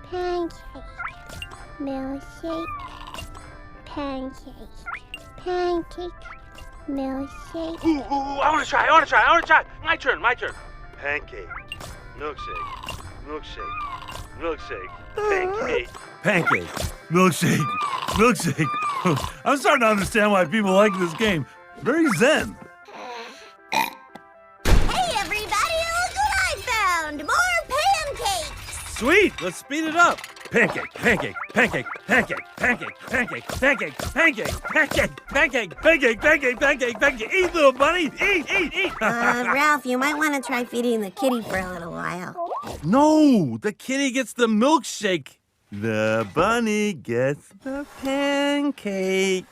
Pancake. Milkshake. Pancake. Pancake. Milkshake. Ooh, I want to try. My turn. Pancake. Milkshake. Pancake. Pancake. Milkshake. I'm starting to understand why people like this game. Very zen. Hey, everybody, look what I found! More pancakes! Sweet, let's speed it up. Pancake. Eat, little bunny, eat. Ralph, you might want to try feeding the kitty for a little while. No, the kitty gets the milkshake. The bunny gets the pancake.